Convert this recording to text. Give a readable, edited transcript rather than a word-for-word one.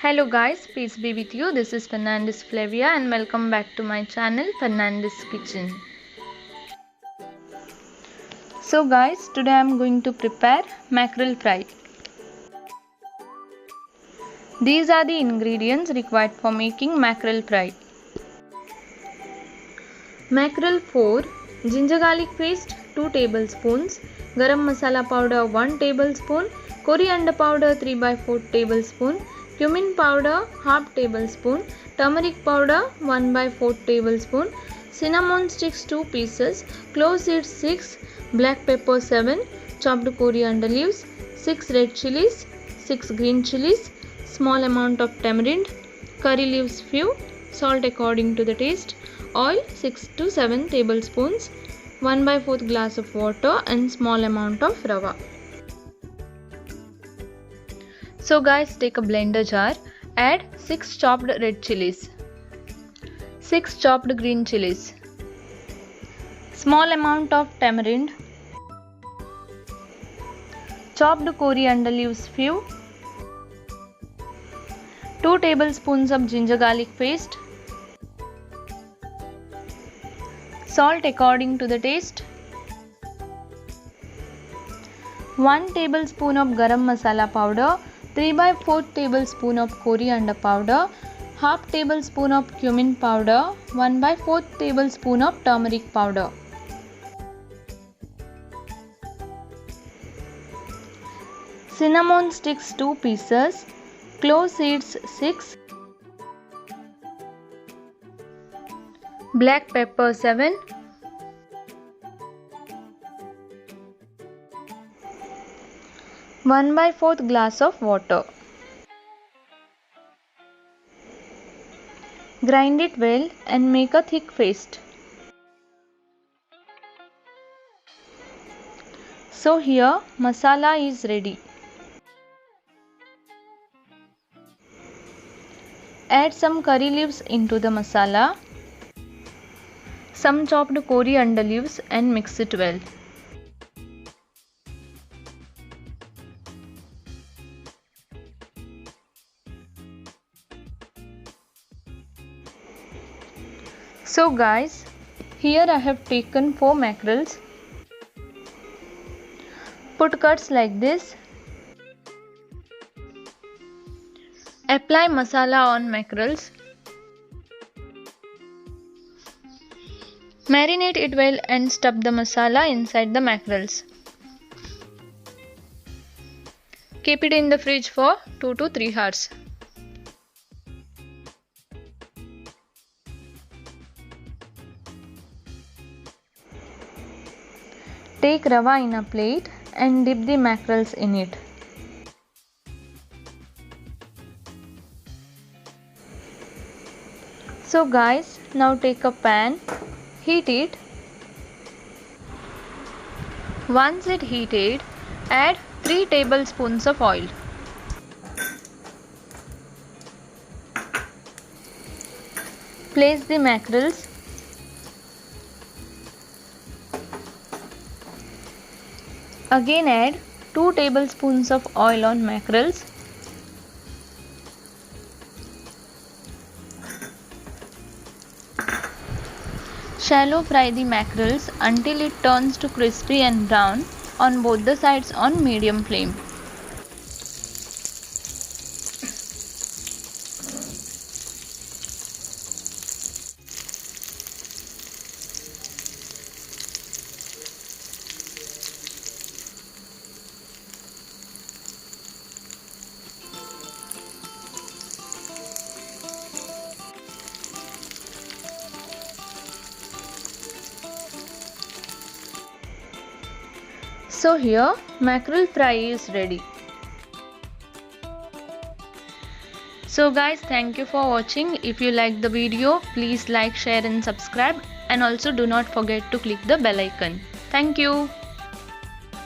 Hello guys, peace be with you. This is Fernandez Flavia and welcome back to my channel Fernandez Kitchen. So guys, today I am going to prepare mackerel fry. These are the ingredients required for making mackerel fry. Mackerel 4, ginger garlic paste 2 tablespoons, garam masala powder 1 tablespoon, coriander powder 3/4 tablespoon, cumin powder half tablespoon, turmeric powder 1/4 tablespoon, cinnamon sticks 2 pieces, clove seeds 6, black pepper 7, chopped coriander leaves, 6 red chilies, 6 green chilies, small amount of tamarind, curry leaves few, salt according to the taste, oil 6 to 7 tablespoons, 1/4 glass of water and small amount of rava. So guys, take a blender jar, add 6 chopped red chilies, 6 chopped green chilies, small amount of tamarind, chopped coriander leaves few, 2 tablespoons of ginger garlic paste, salt according to the taste, 1 tablespoon of garam masala powder, 3/4 tablespoon of coriander powder, half tablespoon of cumin powder, 1/4 tablespoon of turmeric powder. Cinnamon sticks 2 pieces, clove seeds 6, black pepper 7, one by 4th glass of water. Grind it well and make a thick paste. So here masala is ready. Add some curry leaves into the masala, some chopped coriander leaves and mix it well. So guys, here I have taken 4 mackerels. Put cuts like this. Apply masala on mackerels. Marinate it well and stuff the masala inside the mackerels. Keep it in the fridge for 2 to 3 hours. Take rava in a plate and dip the mackerels in it. So guys, now take a pan, heat it. Once it heated, add 3 tablespoons of oil. Place the mackerels. Again add 2 tablespoons of oil on mackerels. Shallow fry the mackerels until it turns to crispy and brown on both the sides on medium flame. So here mackerel fry is ready. So guys, thank you for watching. If you like the video, please like, share and subscribe, and also do not forget to click the bell icon. Thank you.